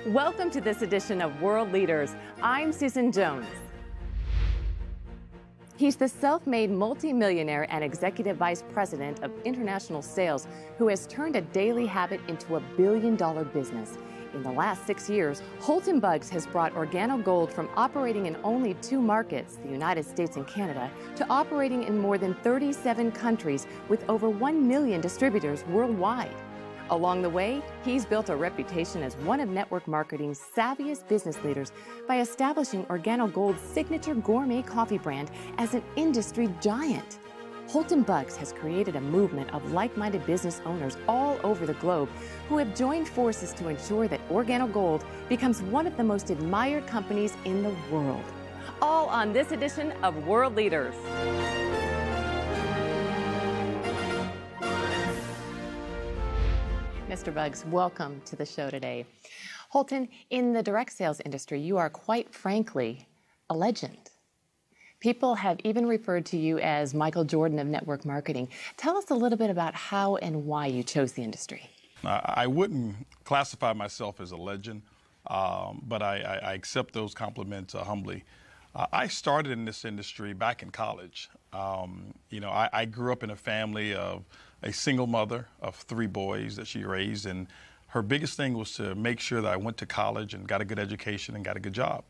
Welcome to this edition of World Leaders. I'm Susan Jones. He's the self-made multimillionaire and executive vice president of international sales who has turned a daily habit into a billion-dollar business. In the last 6 years, HOLTON BUGGS has brought OrganoGold from operating in only 2 markets, the United States and Canada, to operating in more than 37 countries with over 1 million distributors worldwide. Along the way, he's built a reputation as one of network marketing's savviest business leaders by establishing OrganoGold's signature gourmet coffee brand as an industry giant. HOLTON BUGGS has created a movement of like-minded business owners all over the globe who have joined forces to ensure that OrganoGold becomes one of the most admired companies in the world. All on this edition of World Leaders. Mr. Buggs, welcome to the show today. HOLTON, in the direct sales industry, you are quite frankly a legend. People have even referred to you as Michael Jordan of network marketing. Tell us a little bit about how and why you chose the industry. I wouldn't classify myself as a legend, but I accept those compliments humbly. I started in this industry back in college. I grew up in a family of a single mother of 3 boys that she raised, and her biggest thing was to make sure that I went to college and got a good education and got a good job.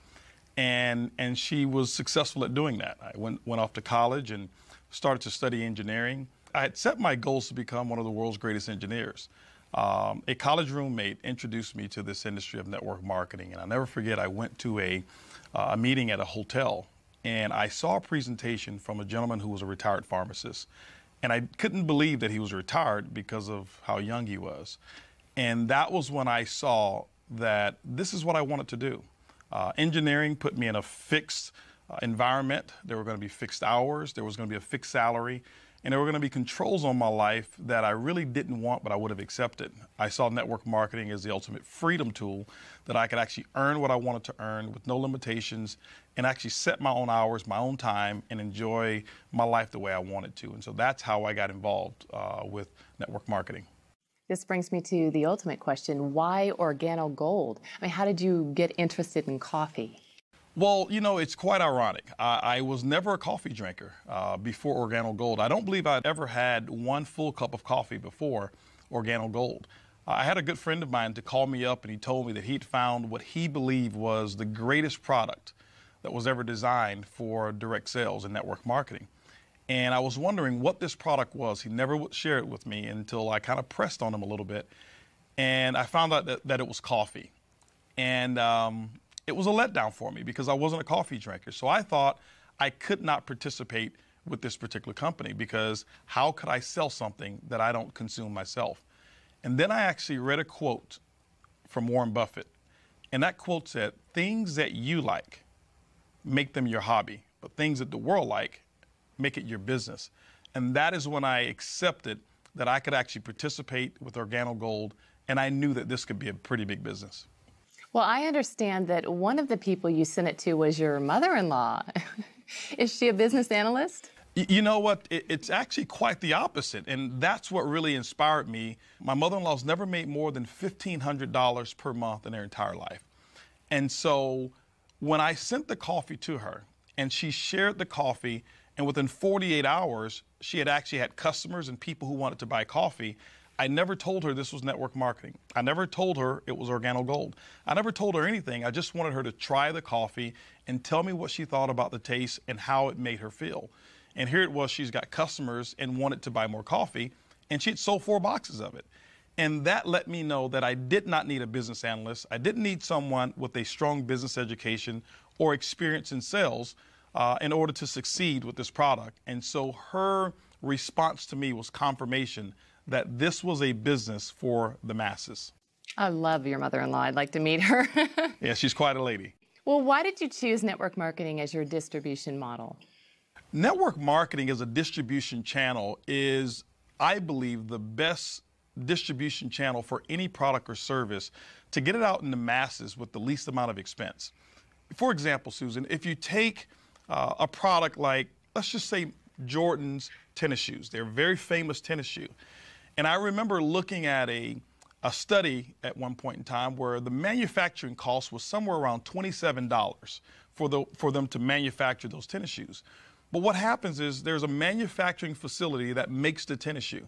And she was successful at doing that. I went off to college and started to study engineering. I had set my goals to become one of the world's greatest engineers. A college roommate introduced me to this industry of network marketing, and I'll never forget, I went to a meeting at a hotel, and I saw a presentation from a gentleman who was a retired pharmacist. And I couldn't believe that he was retired because of how young he was. And that was when I saw that this is what I wanted to do. Engineering put me in a fixed environment. There were going to be fixed hours. There was going to be a fixed salary. And there were going to be controls on my life that I really didn't want, but I would have accepted. I saw network marketing as the ultimate freedom tool that I could actually earn what I wanted to earn with no limitations and actually set my own hours, my own time, and enjoy my life the way I wanted to. And so that's how I got involved with network marketing. This brings me to the ultimate question. Why OrganoGold? I mean, how did you get interested in coffee? Well, it's quite ironic. I was never a coffee drinker before OrganoGold. I don't believe I'd ever had one full cup of coffee before OrganoGold. I had a good friend of mine to call me up, and he told me that he'd found what he believed was the greatest product that was ever designed for direct sales and network marketing. And I was wondering what this product was. He never would share it with me until I kind of pressed on him a little bit. And I found out that it was coffee. And it was a letdown for me because I wasn't a coffee drinker. So I thought I could not participate with this particular company because how could I sell something that I don't consume myself? And then I actually read a quote from Warren Buffett. And that quote said, "Things that you like, make them your hobby, but things that the world like, make it your business." And that is when I accepted that I could actually participate with OrganoGold, and I knew that this could be a pretty big business. Well, I understand that one of the people you sent it to was your mother-in-law. Is she a business analyst? You know what? It's actually quite the opposite, and that's what really inspired me. My mother-in-law's never made more than $1,500 per month in her entire life. And so when I sent the coffee to her, and she shared the coffee, and within 48 hours, she had actually had customers and people who wanted to buy coffee. I never told her this was network marketing. I never told her it was OrganoGold. I never told her anything. I just wanted her to try the coffee and tell me what she thought about the taste and how it made her feel. And here it was, she's got customers and wanted to buy more coffee, and she had sold 4 boxes of it. And that let me know that I did not need a business analyst. I didn't need someone with a strong business education or experience in sales in order to succeed with this product. And so her response to me was confirmation that this was a business for the masses. I love your mother-in-law. I'd like to meet her. Yeah, she's quite a lady. Well, why did you choose network marketing as your distribution model? Network marketing as a distribution channel is, I believe, the best distribution channel for any product or service to get it out in the masses with the least amount of expense. For example, Susan, if you take a product like, let's just say Jordan's tennis shoes. They're a very famous tennis shoe. And I remember looking at a a study at one point in time where the manufacturing cost was somewhere around $27 for them to manufacture those tennis shoes. But what happens is there's a manufacturing facility that makes the tennis shoe.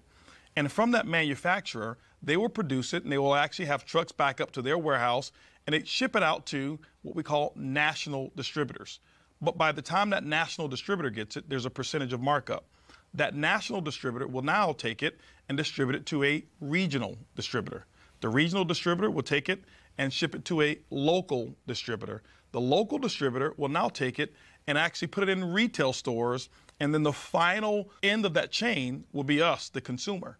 And from that manufacturer, they will produce it, and they will actually have trucks back up to their warehouse, and they ship it out to what we call national distributors. But by the time that national distributor gets it, there's a percentage of markup. That national distributor will now take it and distribute it to a regional distributor. The regional distributor will take it and ship it to a local distributor. The local distributor will now take it and actually put it in retail stores, and then the final end of that chain will be us, the consumer.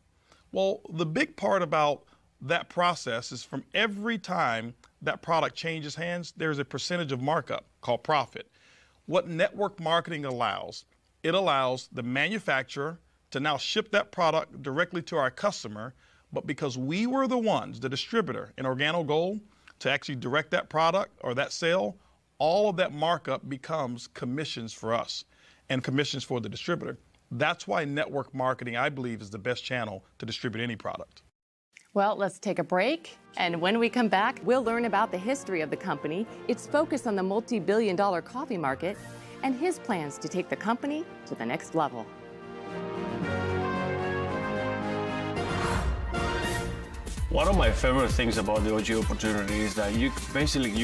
Well, the big part about that process is from every time that product changes hands, there's a percentage of markup called profit. What network marketing allows, it allows the manufacturer to now ship that product directly to our customer, but because we were the ones, the distributor in OrganoGold, to actually direct that product or that sale, all of that markup becomes commissions for us and commissions for the distributor. That's why network marketing, I believe, is the best channel to distribute any product. Well, let's take a break. And when we come back, we'll learn about the history of the company, its focus on the multi-billion-dollar coffee market, and his plans to take the company to the next level. One of my favorite things about the OG opportunity is that you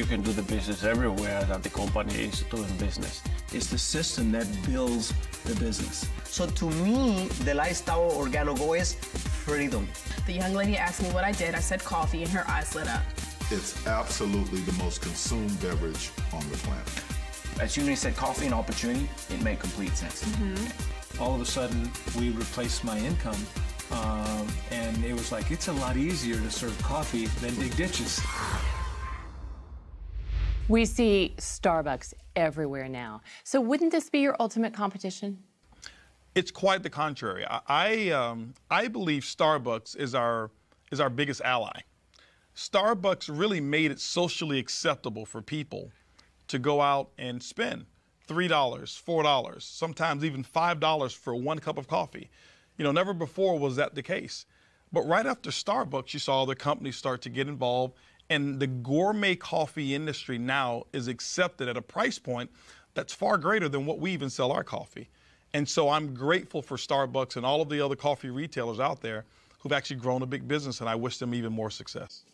can do the business everywhere that the company is doing business. It's the system that builds the business. So to me, the lifestyle of OrganoGold is freedom. The young lady asked me what I did. I said coffee, and her eyes lit up. It's absolutely the most consumed beverage on the planet. As soon as you said coffee and opportunity, it made complete sense. All of a sudden, we replaced my income. And it was like, it's a lot easier to serve coffee than dig ditches. We see Starbucks everywhere now. So wouldn't this be your ultimate competition? It's quite the contrary. I believe Starbucks is our biggest ally. Starbucks really made it socially acceptable for people to go out and spend $3, $4, sometimes even $5 for one cup of coffee. You know, never before was that the case. But right after Starbucks, you saw other companies start to get involved, and the gourmet coffee industry now is accepted at a price point that's far greater than what we even sell our coffee. And so I'm grateful for Starbucks and all of the other coffee retailers out there who've actually grown a big business, and I wish them even more success.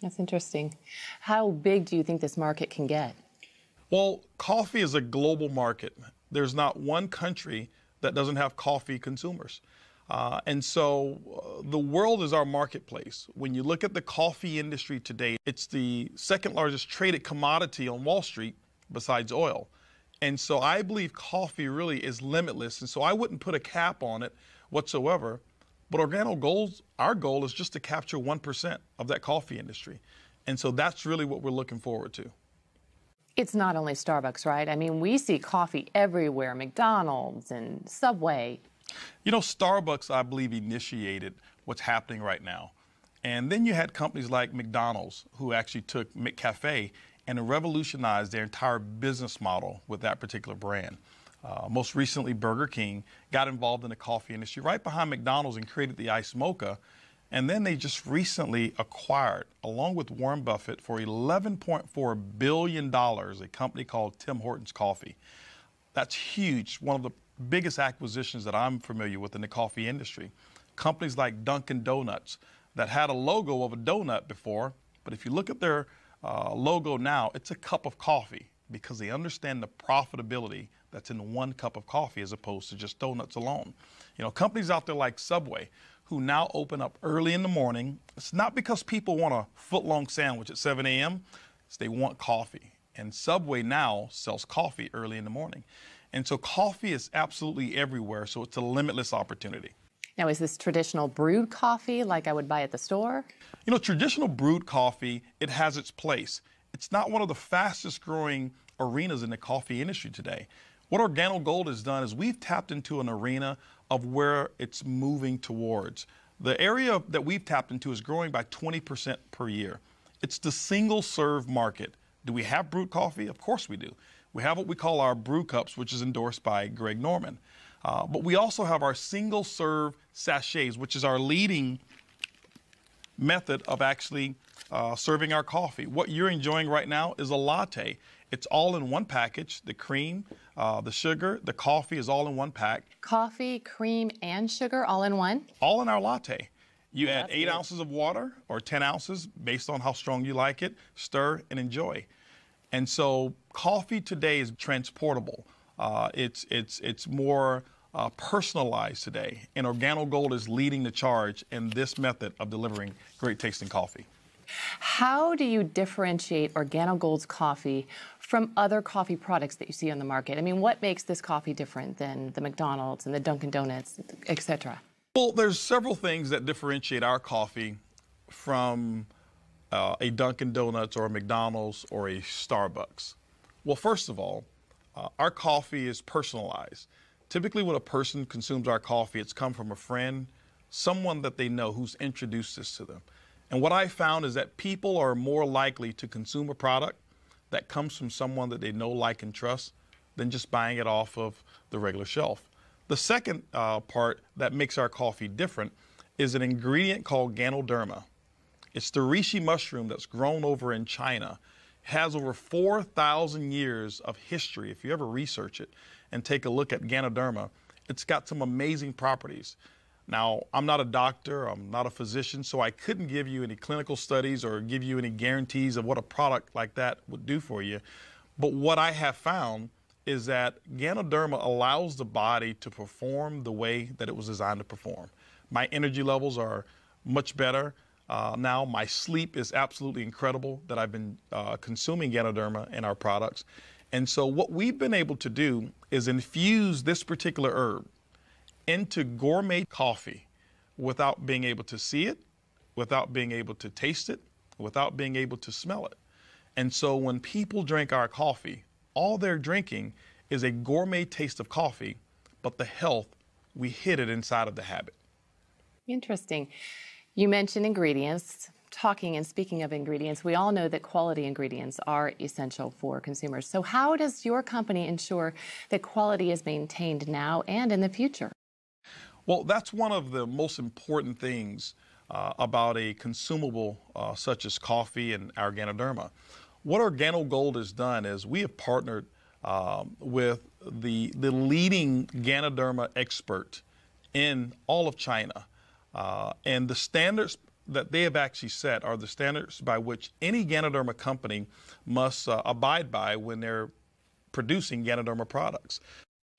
That's interesting. How big do you think this market can get? Well, coffee is a global market. There's not one country that doesn't have coffee consumers. And so the world is our marketplace. When you look at the coffee industry today, it's the second largest traded commodity on Wall Street besides oil. And so I believe coffee really is limitless. And so I wouldn't put a cap on it whatsoever. But OrganoGold, our goal is just to capture 1% of that coffee industry. And so that's really what we're looking forward to. It's not only Starbucks, right? I mean, we see coffee everywhere, McDonald's and Subway. You know, Starbucks, I believe, initiated what's happening right now. And then you had companies like McDonald's who actually took McCafe and revolutionized their entire business model with that particular brand. Most recently, Burger King got involved in the coffee industry right behind McDonald's and created the Iced Mocha. And then they just recently acquired, along with Warren Buffett, for $11.4 billion, a company called Tim Hortons Coffee. That's huge, one of the biggest acquisitions that I'm familiar with in the coffee industry. Companies like Dunkin' Donuts that had a logo of a donut before, but if you look at their logo now, it's a cup of coffee because they understand the profitability that's in one cup of coffee as opposed to just donuts alone. You know, companies out there like Subway who now open up early in the morning. It's not because people want a foot-long sandwich at 7 a.m., it's they want coffee. And Subway now sells coffee early in the morning. And so coffee is absolutely everywhere, so it's a limitless opportunity. Now, is this traditional brewed coffee like I would buy at the store? You know, traditional brewed coffee, it has its place. It's not one of the fastest growing arenas in the coffee industry today. What OrganoGold has done is we've tapped into an arena of where it's moving towards. The area that we've tapped into is growing by 20% per year. It's the single serve market. Do we have brewed coffee? Of course we do. We have what we call our brew cups, which is endorsed by Greg Norman. But we also have our single serve sachets, which is our leading method of actually serving our coffee. What you're enjoying right now is a latte. It's all in one package. The cream, the sugar, the coffee is all in one pack. Coffee, cream, and sugar all in one? All in our latte. You add 8 ounces of water or 10 ounces based on how strong you like it, stir and enjoy. And so coffee today is transportable. It's more personalized today, and OrganoGold is leading the charge in this method of delivering great tasting coffee. How do you differentiate OrganoGold's coffee from other coffee products that you see on the market? I mean, what makes this coffee different than the McDonald's and the Dunkin' Donuts, etc.? Well, there's several things that differentiate our coffee from a Dunkin' Donuts or a McDonald's or a Starbucks. Well, first of all, our coffee is personalized. Typically when a person consumes our coffee, it's come from a friend, someone that they know who's introduced this to them. And what I found is that people are more likely to consume a product that comes from someone that they know, like, and trust than just buying it off of the regular shelf. The second part that makes our coffee different is an ingredient called Ganoderma. It's the reishi mushroom that's grown over in China. It has over 4,000 years of history. If you ever research it and take a look at Ganoderma, it's got some amazing properties. Now, I'm not a doctor, I'm not a physician, so I couldn't give you any clinical studies or give you any guarantees of what a product like that would do for you. But what I have found is that Ganoderma allows the body to perform the way that it was designed to perform. My energy levels are much better. Now my sleep is absolutely incredible that I've been consuming Ganoderma in our products. And so what we've been able to do is infuse this particular herb into gourmet coffee without being able to see it, without being able to taste it, without being able to smell it. And so when people drink our coffee, all they're drinking is a gourmet taste of coffee, but the health, we hid it inside of the habit. Interesting. You mentioned ingredients. Talking and speaking of ingredients, we all know that quality ingredients are essential for consumers. So how does your company ensure that quality is maintained now and in the future? Well, that's one of the most important things about a consumable such as coffee and our Ganoderma. What OrganoGold has done is we have partnered with the leading Ganoderma expert in all of China. And the standards that they have actually set are the standards by which any Ganoderma company must abide by when they're producing Ganoderma products.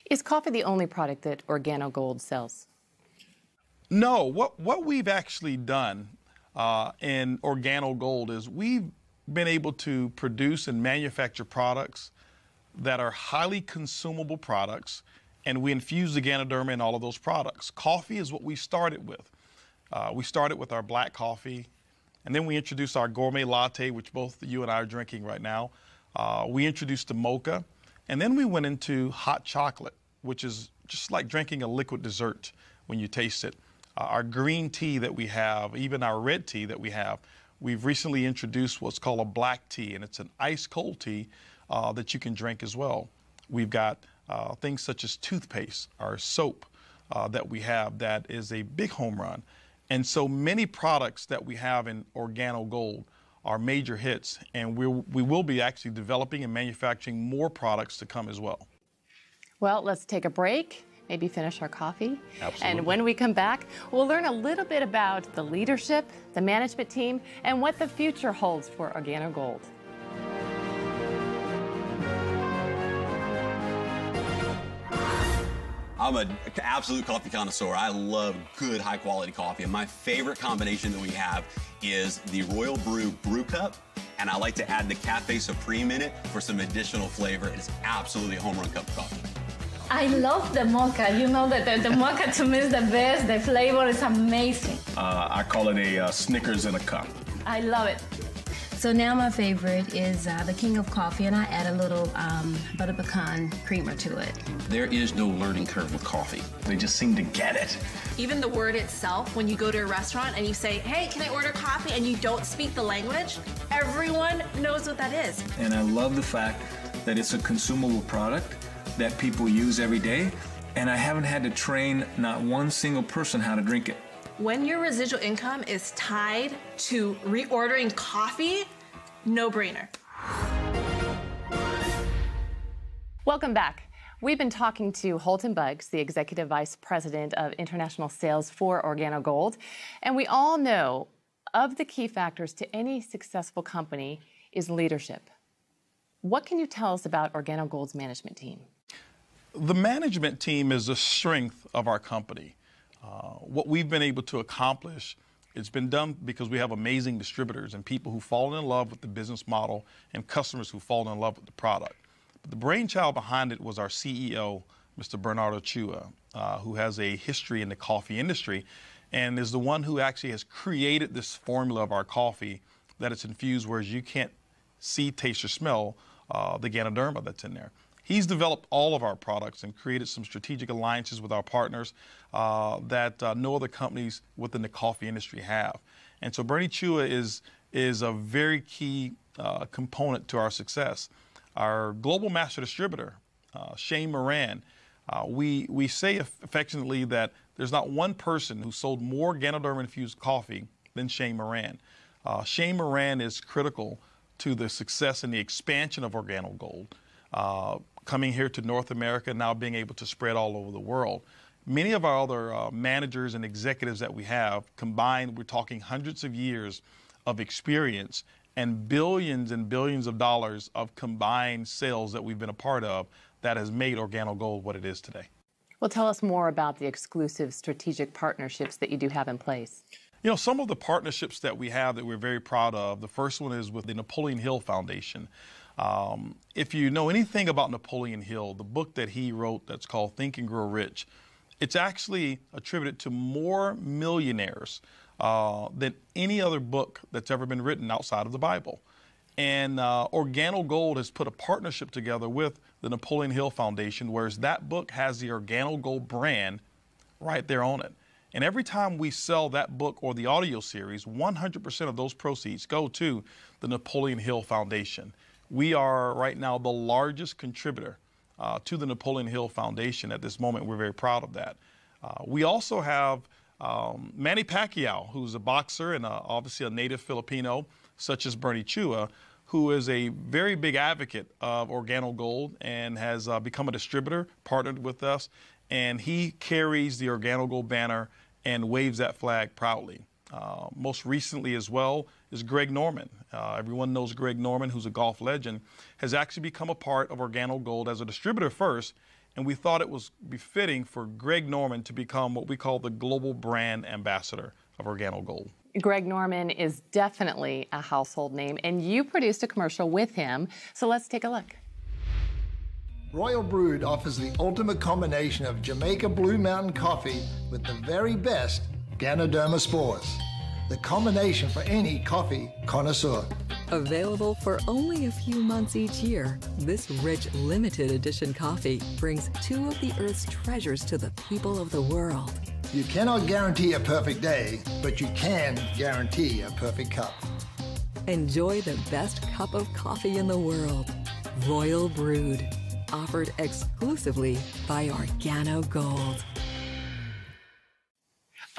Is coffee the only product that OrganoGold sells? No, what we've actually done in OrganoGold is we've been able to produce and manufacture products that are highly consumable products, and we infuse the Ganoderma in all of those products. Coffee is what we started with. We started with our black coffee, and then we introduced our gourmet latte, which both you and I are drinking right now. We introduced the mocha, and then we went into hot chocolate, which is just like drinking a liquid dessert when you taste it. Our green tea that we have, even our red tea that we have, we've recently introduced what's called a black tea, and it's an ice cold tea that you can drink as well. We've got things such as toothpaste, our soap that we have that is a big home run. And so many products that we have in OrganoGold are major hits, and we will be actually developing and manufacturing more products to come as well. Well, let's take a break, maybe finish our coffee. Absolutely. And when we come back, we'll learn a little bit about the leadership, the management team, and what the future holds for OrganoGold. I'm an absolute coffee connoisseur. I love good, high-quality coffee, and my favorite combination that we have is the Royal Brew Brew Cup, and I like to add the Cafe Supreme in it for some additional flavor. It is absolutely a home run cup of coffee. I love the mocha. You know that the mocha to me is the best. The flavor is amazing. I call it a Snickers in a cup. I love it. So now my favorite is the King of Coffee, and I add a little butter pecan creamer to it. There is no learning curve with coffee. They just seem to get it. Even the word itself, when you go to a restaurant and you say, hey, can I order coffee, and you don't speak the language, everyone knows what that is. And I love the fact that it's a consumable product that people use every day, and I haven't had to train not one single person how to drink it. When your residual income is tied to reordering coffee, no brainer. Welcome back. We've been talking to HOLTON BUGGS, the Executive Vice President of International Sales for OrganoGold. And we all know of the key factors to any successful company is leadership. What can you tell us about OrganoGold's management team? The management team is the strength of our company. What we've been able to accomplish, it's been done because we have amazing distributors and people who fall in love with the business model and customers who fall in love with the product. But the brainchild behind it was our CEO, Mr. Bernardo Chua, who has a history in the coffee industry and is the one who actually has created this formula of our coffee that it's infused, whereas you can't see, taste, or smell the Ganoderma that's in there. He's developed all of our products and created some strategic alliances with our partners that no other companies within the coffee industry have. And so Bernie Chua is a very key component to our success. Our global master distributor, Shane Moran, we say affectionately that there's not one person who sold more Ganoderma-infused coffee than Shane Moran. Shane Moran is critical to the success and the expansion of OrganoGold, coming here to North America, now being able to spread all over the world. Many of our other managers and executives that we have combined, we're talking hundreds of years of experience and billions of dollars of combined sales that we've been a part of that has made OrganoGold what it is today. Well, tell us more about the exclusive strategic partnerships that you do have in place. You know, some of the partnerships that we have that we're very proud of, the first one is with the Napoleon Hill Foundation. If you know anything about Napoleon Hill, the book that he wrote that's called Think and Grow Rich, it's actually attributed to more millionaires than any other book that's ever been written outside of the Bible. And OrganoGold has put a partnership together with the Napoleon Hill Foundation, whereas that book has the OrganoGold brand right there on it. And every time we sell that book or the audio series, 100% of those proceeds go to the Napoleon Hill Foundation. We are right now the largest contributor to the Napoleon Hill Foundation at this moment. We're very proud of that. We also have Manny Pacquiao, who's a boxer and obviously a native Filipino, such as Bernie Chua, who is a very big advocate of OrganoGold and has become a distributor, partnered with us, and he carries the OrganoGold banner and waves that flag proudly. Most recently as well is Greg Norman. Everyone knows Greg Norman, who's a golf legend, has actually become a part of OrganoGold as a distributor first, and we thought it was befitting for Greg Norman to become what we call the global brand ambassador of OrganoGold. Greg Norman is definitely a household name, and you produced a commercial with him, so let's take a look. Royal Brewed offers the ultimate combination of Jamaica Blue Mountain coffee with the very best Ganoderma spores. The combination for any coffee connoisseur. Available for only a few months each year, this rich limited edition coffee brings two of the Earth's treasures to the people of the world. You cannot guarantee a perfect day, but you can guarantee a perfect cup. Enjoy the best cup of coffee in the world. Royal Brewed. Offered exclusively by OrganoGold.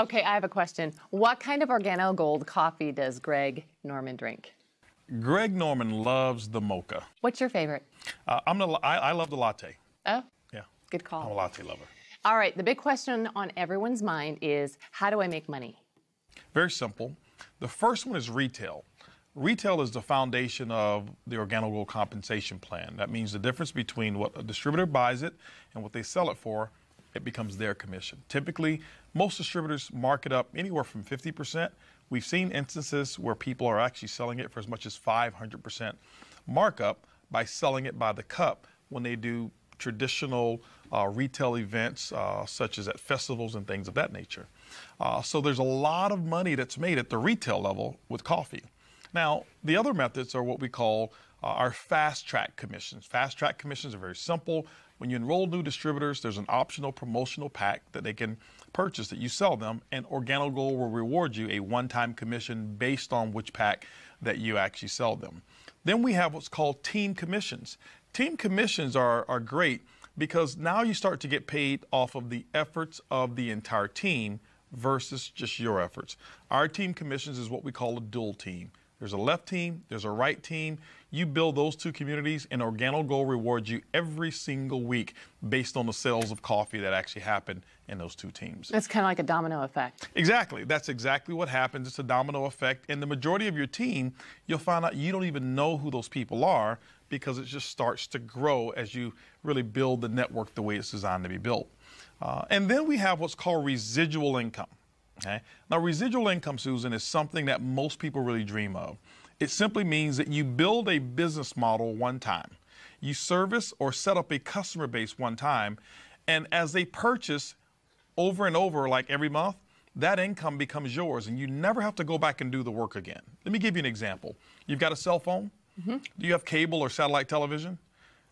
Okay, I have a question. What kind of OrganoGold coffee does Greg Norman drink? Greg Norman loves the mocha. What's your favorite? I love the latte. Oh? Yeah. Good call. I'm a latte lover. All right, the big question on everyone's mind is, how do I make money? Very simple. The first one is retail. Retail is the foundation of the OrganoGold compensation plan. That means the difference between what a distributor buys it and what they sell it for, it becomes their commission. Typically, most distributors mark it up anywhere from 50%. We've seen instances where people are actually selling it for as much as 500% markup by selling it by the cup when they do traditional retail events, such as at festivals and things of that nature. So there's a lot of money that's made at the retail level with coffee. Now, the other methods are what we call our fast-track commissions. Fast-track commissions are very simple. When you enroll new distributors, there's an optional promotional pack that they can purchase that you sell them, and OrganoGold will reward you a one-time commission based on which pack that you actually sell them. Then we have what's called team commissions. Team commissions are great because now you start to get paid off of the efforts of the entire team versus just your efforts. Our team commissions is what we call a dual team. There's a left team, there's a right team. You build those two communities, and OrganoGold rewards you every single week based on the sales of coffee that actually happen in those two teams. It's kind of like a domino effect. Exactly. That's exactly what happens. It's a domino effect. And the majority of your team, you'll find out you don't even know who those people are because it just starts to grow as you really build the network the way it's designed to be built. And then we have what's called residual income. Okay? Now, residual income, Susan, is something that most people really dream of. It simply means that you build a business model one time. You service or set up a customer base one time, and as they purchase over and over, like every month, that income becomes yours, and you never have to go back and do the work again. Let me give you an example. You've got a cell phone. Do you have cable or satellite television?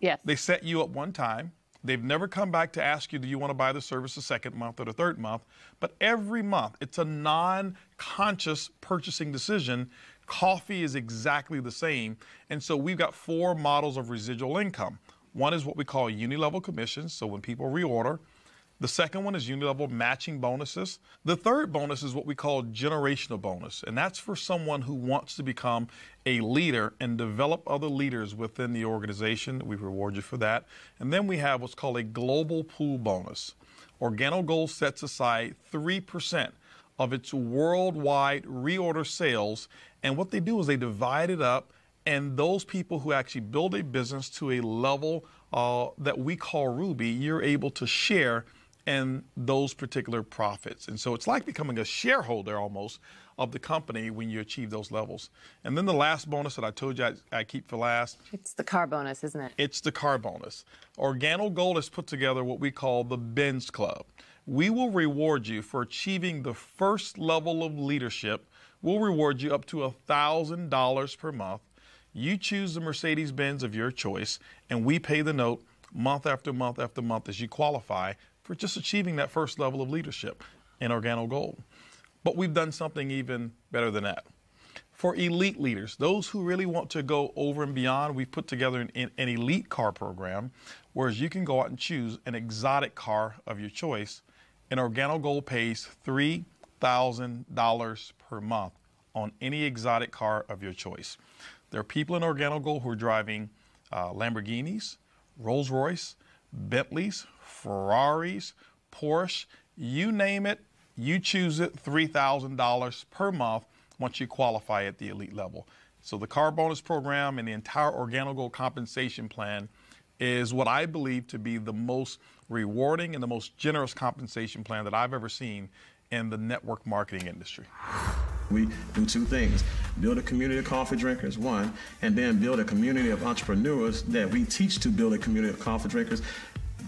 Yes. They set you up one time. They've never come back to ask you, do you want to buy the service the second month or the third month? But every month, it's a non-conscious purchasing decision. Coffee is exactly the same. And so we've got 4 models of residual income. One is what we call uni-level commissions, so when people reorder. The second one is uni-level matching bonuses. The third bonus is what we call generational bonus, and that's for someone who wants to become a leader and develop other leaders within the organization. We reward you for that. And then we have what's called a global pool bonus. OrganoGold sets aside 3% of its worldwide reorder sales, and what they do is they divide it up, and those people who actually build a business to a level that we call Ruby, you're able to share in those particular profits. And so it's like becoming a shareholder almost of the company when you achieve those levels. And then the last bonus that I told you I keep for last. It's the car bonus, isn't it? It's the car bonus. OrganoGold has put together what we call the BUGGS Club. We will reward you for achieving the first level of leadership. We'll reward you up to $1,000 per month. You choose the Mercedes-Benz of your choice, and we pay the note month after month after month as you qualify for just achieving that first level of leadership in OrganoGold. But we've done something even better than that. For elite leaders, those who really want to go over and beyond, we've put together an elite car program, whereas you can go out and choose an exotic car of your choice, and OrganoGold pays $3,000 per month on any exotic car of your choice. There are people in OrganoGold who are driving Lamborghinis, Rolls-Royce, Bentleys, Ferraris, Porsche, you name it, you choose it, $3,000 per month once you qualify at the elite level. So the car bonus program and the entire OrganoGold compensation plan is what I believe to be the most rewarding and the most generous compensation plan that I've ever seen in the network marketing industry. We do 2 things: build a community of coffee drinkers, 1, and then build a community of entrepreneurs that we teach to build a community of coffee drinkers.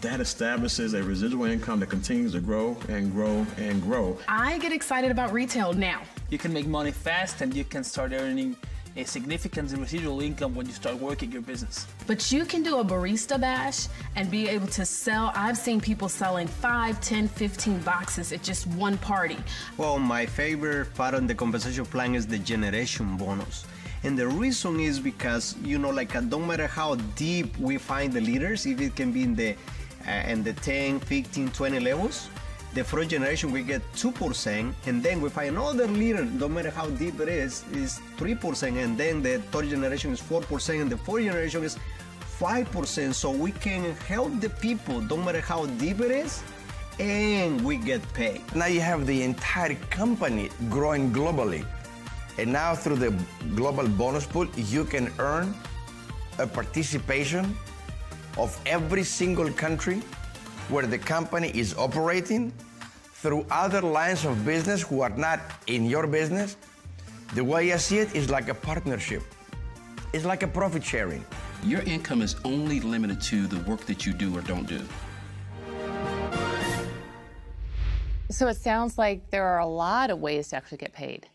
That establishes a residual income that continues to grow and grow and grow. I get excited about retail now. You can make money fast and you can start earning a significant residual income when you start working your business. But you can do a barista bash and be able to sell. I've seen people selling 5, 10, 15 boxes at just one party. Well, my favorite part of the compensation plan is the generation bonus. And the reason is because, you know, like no matter how deep we find the leaders, if it can be in the 10, 15, 20 levels, the first generation we get 2%, and then we find another leader, no matter how deep it is 3%, and then the third generation is 4%, and the fourth generation is 5%. So we can help the people, no matter how deep it is, and we get paid. Now you have the entire company growing globally. And now through the global bonus pool, you can earn a participation of every single country where the company is operating through other lines of business who are not in your business. The way I see it is like a partnership. It's like a profit sharing. Your income is only limited to the work that you do or don't do. So it sounds like there are a lot of ways to actually get paid.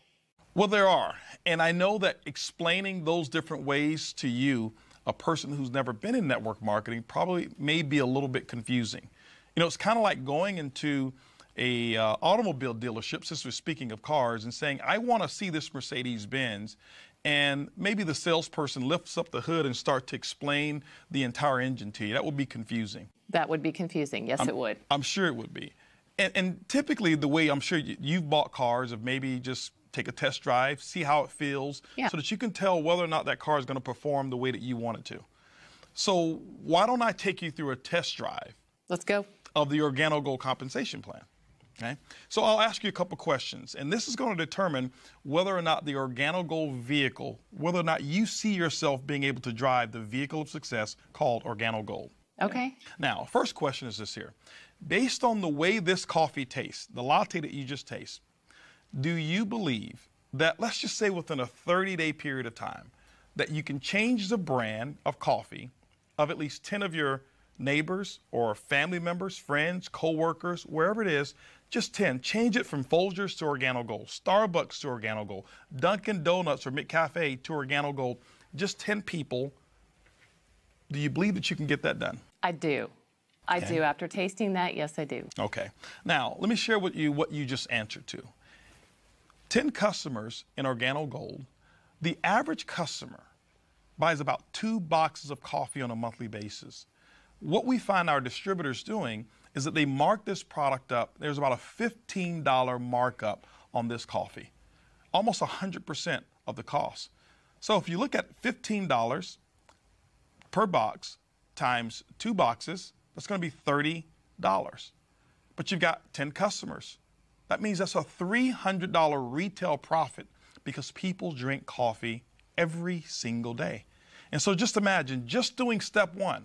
Well, there are. And I know that explaining those different ways to you, a person who's never been in network marketing, probably may be a little bit confusing. You know, it's kind of like going into a automobile dealership, since we're speaking of cars, and saying, I want to see this Mercedes-Benz. And maybe the salesperson lifts up the hood and starts to explain the entire engine to you. That would be confusing. That would be confusing. Yes, it would. I'm sure it would be. And typically the way I'm sure you've bought cars of maybe just take a test drive, see how it feels, so that you can tell whether or not that car is going to perform the way that you want it to. So why don't I take you through a test drive? Let's go. Of the OrganoGold compensation plan. Okay? So I'll ask you a couple questions, and this is going to determine whether or not the OrganoGold vehicle, whether or not you see yourself being able to drive the vehicle of success called OrganoGold. Okay. Now, first question is this here. Based on the way this coffee tastes, the latte that you just taste, do you believe that, let's just say within a 30-day period of time, that you can change the brand of coffee of at least 10 of your neighbors or family members, friends, co-workers, wherever it is, just 10. Change it from Folgers to OrganoGold, Starbucks to OrganoGold, Dunkin' Donuts or McCafe to OrganoGold. Just 10 people. Do you believe that you can get that done? I do. I do. After tasting that, yes, I do. Okay. Now, let me share with you what you just answered to. 10 customers in OrganoGold, the average customer buys about 2 boxes of coffee on a monthly basis. What we find our distributors doing is that they mark this product up. There's about a $15 markup on this coffee, almost 100% of the cost. So if you look at $15 per box times 2 boxes, that's going to be $30. But you've got 10 customers. That means that's a $300 retail profit because people drink coffee every single day. And so just imagine, just doing step 1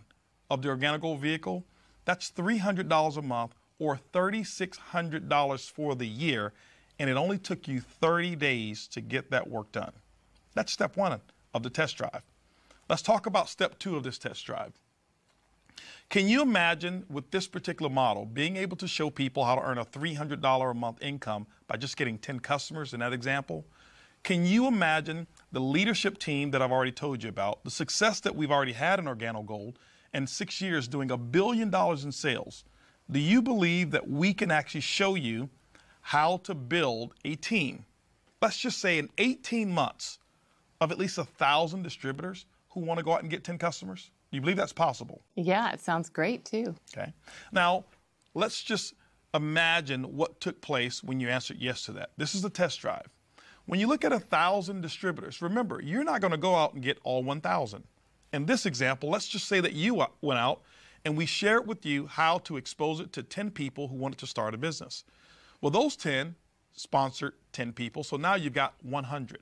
of the OrganoGold vehicle, that's $300 a month or $3,600 for the year, and it only took you 30 days to get that work done. That's step 1 of the test drive. Let's talk about step 2 of this test drive. Can you imagine with this particular model being able to show people how to earn a $300 a month income by just getting 10 customers in that example? Can you imagine the leadership team that I've already told you about, the success that we've already had in OrganoGold, and 6 years doing $1 billion in sales? Do you believe that we can actually show you how to build a team, let's just say in 18 months, of at least 1,000 distributors who want to go out and get 10 customers? Do you believe that's possible? Yeah, it sounds great too. Okay. Now, let's just imagine what took place when you answered yes to that. This is the test drive. When you look at 1,000 distributors, remember, you're not going to go out and get all 1,000. In this example, let's just say that you went out and we shared with you how to expose it to 10 people who wanted to start a business. Well, those 10 sponsored 10 people, so now you've got 100.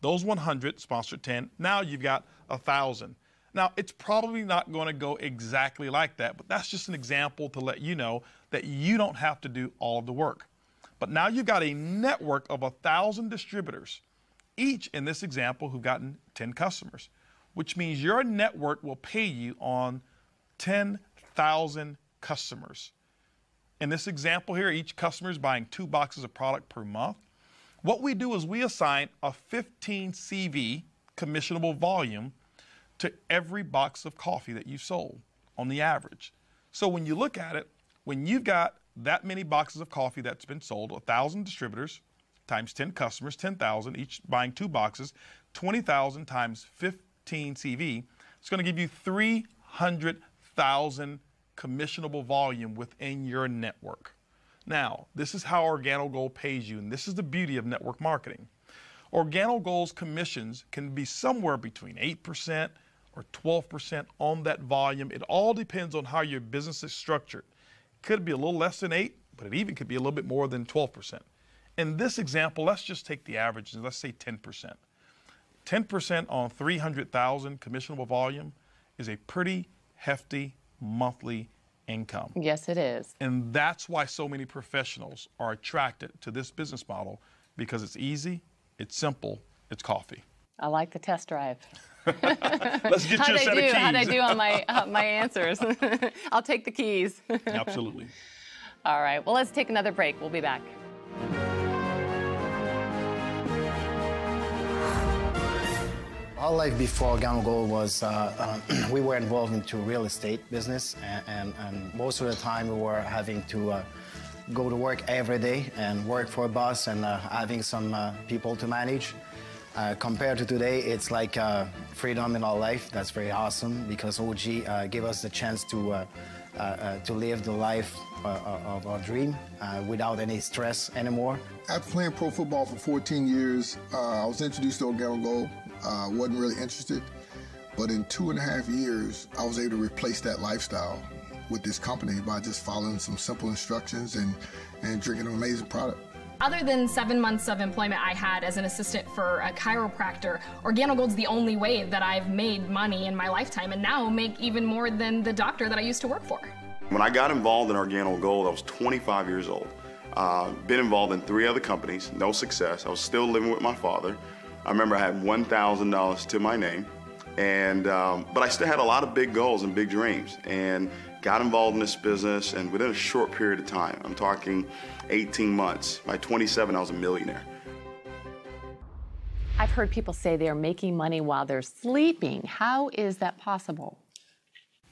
Those 100 sponsored 10, now you've got 1,000. Now, it's probably not going to go exactly like that, but that's just an example to let you know that you don't have to do all of the work. But now you've got a network of 1,000 distributors, each in this example who've gotten 10 customers, which means your network will pay you on 10,000 customers. In this example here, each customer is buying 2 boxes of product per month. What we do is we assign a 15 CV commissionable volume to every box of coffee that you sold on the average. So when you look at it, when you've got that many boxes of coffee that's been sold, 1,000 distributors times 10 customers, 10,000, each buying 2 boxes, 20,000 times 15 CV, it's going to give you 300,000 commissionable volume within your network. Now, this is how OrganoGold pays you, and this is the beauty of network marketing. OrganoGold's commissions can be somewhere between 8% or 12% on that volume. It all depends on how your business is structured. Could be a little less than 8, but it even could be a little bit more than 12%. In this example, let's just take the average and let's say 10%. 10% on 300,000 commissionable volume is a pretty hefty monthly income. Yes, it is. And that's why so many professionals are attracted to this business model, because it's easy, it's simple, it's coffee. I like the test drive. Let's get you a set of keys. How'd I do on my answers? I'll take the keys. Absolutely. All right, well, let's take another break. We'll be back. Our life before OrganoGold was, we were involved into real estate business, and most of the time we were having to go to work every day and work for a boss and having some people to manage. Compared to today, it's like freedom in our life. That's very awesome, because OG gave us the chance to to live the life of our dream without any stress anymore. After playing pro football for 14 years, I was introduced to OrganoGold. Wasn't really interested, but in 2.5 years, I was able to replace that lifestyle with this company by just following some simple instructions and drinking an amazing product. Other than 7 months of employment I had as an assistant for a chiropractor, OrganoGold's the only way that I've made money in my lifetime, and now make even more than the doctor that I used to work for. When I got involved in OrganoGold, I was 25 years old. Been involved in 3 other companies, no success. I was still living with my father. I remember I had $1,000 to my name, and but I still had a lot of big goals and big dreams, and got involved in this business, and within a short period of time, I'm talking 18 months, by 27 I was a millionaire. I've heard people say they're making money while they're sleeping. How is that possible?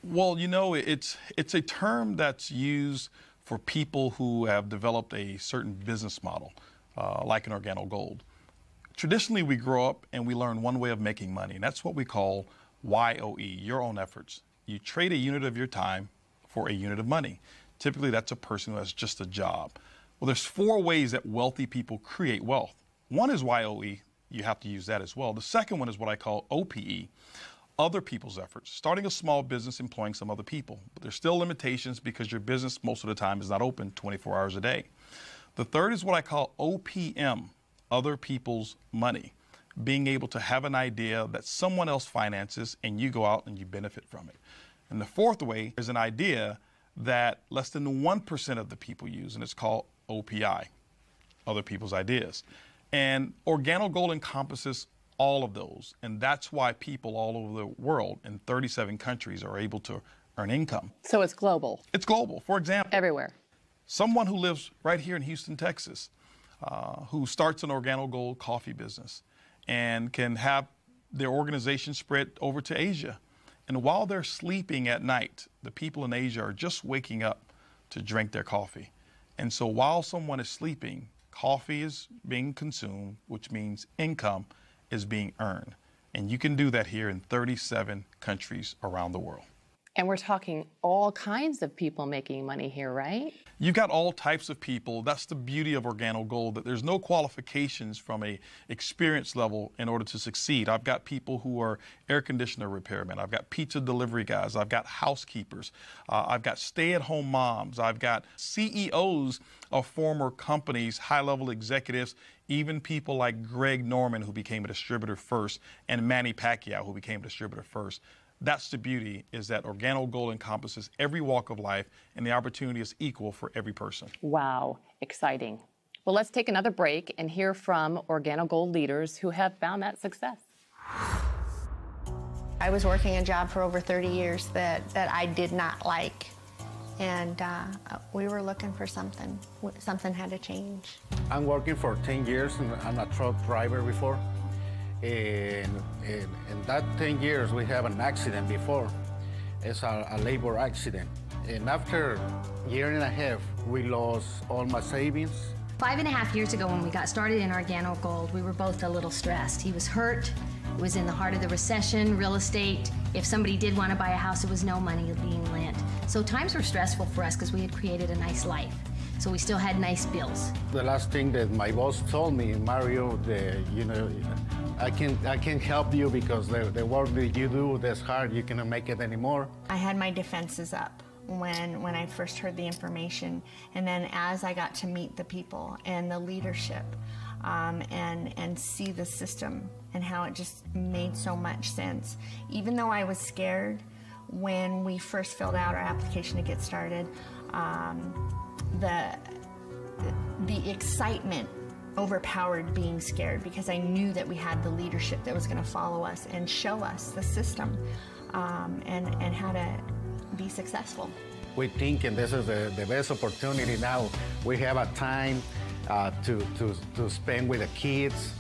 Well, you know, it's a term that's used for people who have developed a certain business model, like an OrganoGold. Traditionally, we grow up and we learn one way of making money, and that's what we call YOE, your own efforts. You trade a unit of your time for a unit of money. Typically, that's a person who has just a job. Well, there's 4 ways that wealthy people create wealth. One is YOE. You have to use that as well. The second one is what I call OPE, other people's efforts. Starting a small business, employing some other people. But there's still limitations because your business most of the time is not open 24 hours a day. The third is what I call OPM, other people's money. Being able to have an idea that someone else finances and you go out and you benefit from it. And the fourth way is an idea that less than 1% of the people use, and it's called OPI, other people's ideas. And OrganoGold encompasses all of those, and that's why people all over the world in 37 countries are able to earn income. So it's global? It's global. For example, everywhere. Someone who lives right here in Houston, Texas, who starts an OrganoGold coffee business and can have their organization spread over to Asia. And while they're sleeping at night, the people in Asia are just waking up to drink their coffee. And so while someone is sleeping, coffee is being consumed, which means income is being earned. And you can do that here in 37 countries around the world. And we're talking all kinds of people making money here, right? You've got all types of people. That's the beauty of OrganoGold, that there's no qualifications from a experience level in order to succeed. I've got people who are air conditioner repairmen. I've got pizza delivery guys. I've got housekeepers. I've got stay-at-home moms. I've got CEOs of former companies, high-level executives, even people like Greg Norman, who became a distributor first, and Manny Pacquiao, who became a distributor first. That's the beauty, is that OrganoGold encompasses every walk of life, and the opportunity is equal for every person. Wow, exciting. Well, let's take another break and hear from OrganoGold leaders who have found that success. I was working a job for over 30 years that I did not like, and we were looking for something. Something had to change. I'm working for 10 years, and I'm a truck driver before. In that 10 years, we have an accident before. It's a labor accident. And after a year and a half, we lost all my savings. 5.5 years ago when we got started in OrganoGold, we were both a little stressed. He was hurt. It was in the heart of the recession, real estate. If somebody did want to buy a house, there was no money being lent. So times were stressful for us because we had created a nice life. So we still had nice bills. The last thing that my boss told me, Mario, I can help you because the work that you do that's hard, you cannot make it anymore. I had my defenses up when I first heard the information, and then as I got to meet the people and the leadership and see the system and how it just made so much sense. Even though I was scared when we first filled out our application to get started, the excitement overpowered being scared because I knew that we had the leadership that was going to follow us and show us the system and how to be successful. We think, and this is the best opportunity now, we have a time to spend with the kids.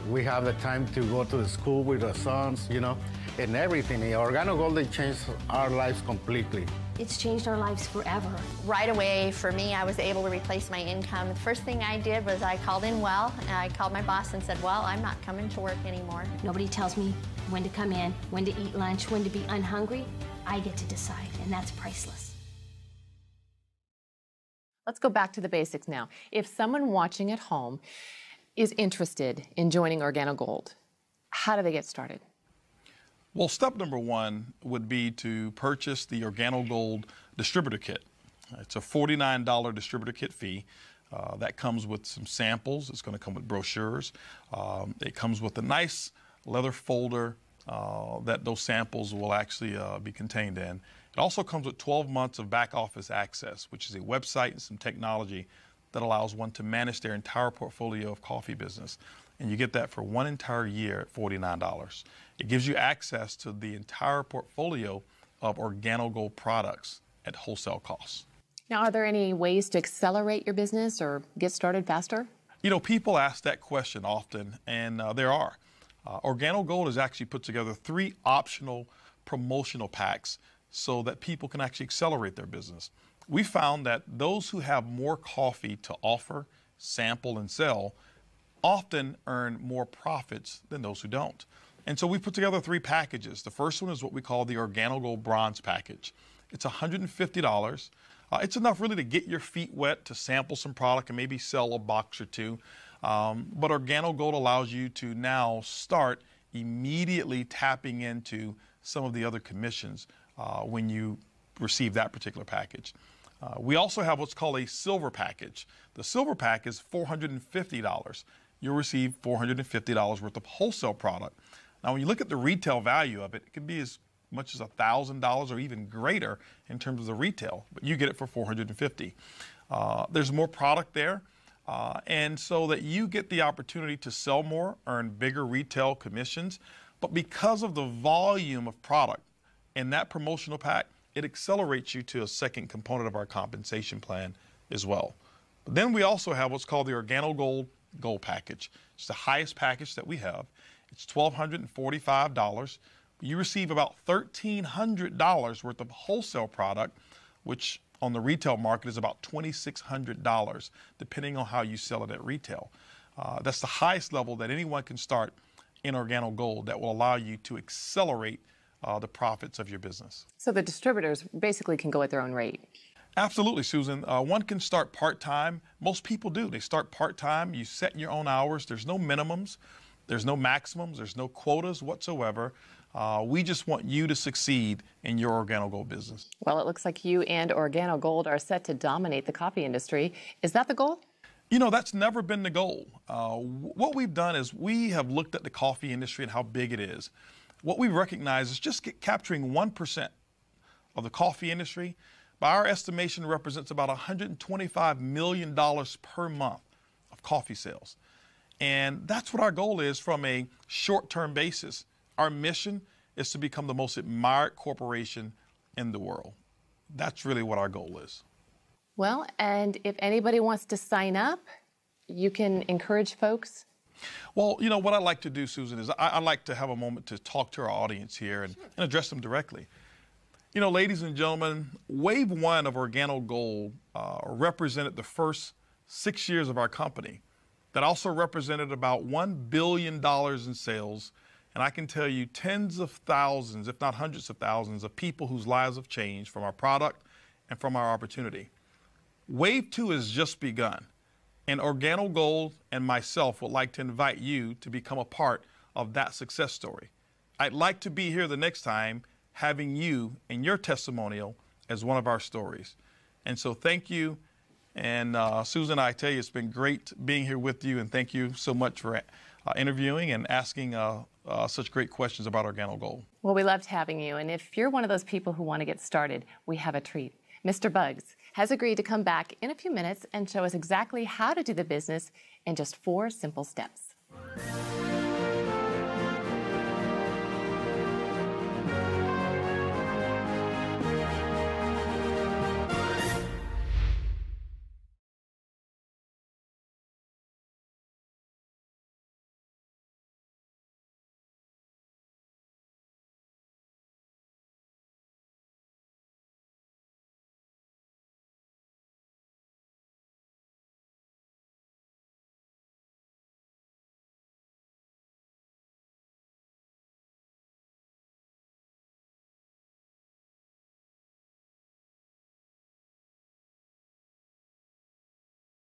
We have the time to go to the school with the sons, and everything. OrganoGold changed our lives completely. It's changed our lives forever. Right away, for me, I was able to replace my income. The first thing I did was I called in well, and I called my boss and said, well, I'm not coming to work anymore. Nobody tells me when to come in, when to eat lunch, when to be unhungry. I get to decide, and that's priceless. Let's go back to the basics now. If someone watching at home is interested in joining OrganoGold, how do they get started? Well, step number one would be to purchase the OrganoGold distributor kit. It's a $49 distributor kit fee. That comes with some samples. It's going to come with brochures. It comes with a nice leather folder that those samples will actually be contained in. It also comes with 12 months of back office access, which is a website and some technology that allows one to manage their entire portfolio of coffee business. And you get that for one entire year at $49. It gives you access to the entire portfolio of OrganoGold products at wholesale costs. Now, are there any ways to accelerate your business or get started faster? You know, people ask that question often, and there are. OrganoGold has actually put together 3 optional promotional packs so that people can actually accelerate their business. We found that those who have more coffee to offer, sample, and sell often earn more profits than those who don't. And so we put together 3 packages. The first one is what we call the OrganoGold Bronze Package. It's $150. It's enough really to get your feet wet, to sample some product and maybe sell a box or 2. But OrganoGold allows you to now start immediately tapping into some of the other commissions when you receive that particular package. We also have what's called a silver package. The silver pack is $450. You'll receive $450 worth of wholesale product. Now, when you look at the retail value of it, it can be as much as $1,000 or even greater in terms of the retail, but you get it for $450. There's more product there, and so that you get the opportunity to sell more, earn bigger retail commissions, but because of the volume of product in that promotional pack, it accelerates you to a second component of our compensation plan as well. But then we also have what's called the OrganoGold Gold Package. It's the highest package that we have. It's $1,245. You receive about $1,300 worth of wholesale product, which on the retail market is about $2,600, depending on how you sell it at retail. That's the highest level that anyone can start in OrganoGold that will allow you to accelerate the profits of your business. So the distributors basically can go at their own rate. Absolutely, Susan. One can start part-time. Most people do. They start part-time. You set your own hours. There's no minimums. There's no maximums. There's no quotas whatsoever. We just want you to succeed in your OrganoGold business. Well, it looks like you and OrganoGold are set to dominate the coffee industry. Is that the goal? You know, that's never been the goal. What we've done is we have looked at the coffee industry and how big it is. What we recognize is just capturing 1% of the coffee industry, by our estimation, represents about $125 million per month of coffee sales. And that's what our goal is from a short-term basis. Our mission is to become the most admired corporation in the world. That's really what our goal is. Well, and if anybody wants to sign up, you can encourage folks. Well, you know, what I like to do, Susan, is I like to have a moment to talk to our audience here and address them directly. You know, ladies and gentlemen, Wave 1 of OrganoGold represented the first 6 years of our company. That also represented about $1 billion in sales. And I can tell you tens of thousands, if not hundreds of thousands, of people whose lives have changed from our product and from our opportunity. Wave 2 has just begun. And OrganoGold and myself would like to invite you to become a part of that success story. I'd like to be here the next time having you and your testimonial as one of our stories. And so thank you. And Susan, I tell you, it's been great being here with you, and thank you so much for interviewing and asking such great questions about OrganoGold. Well, we loved having you, and if you're one of those people who want to get started, we have a treat. Mr. Buggs has agreed to come back in a few minutes and show us exactly how to do the business in just 4 simple steps.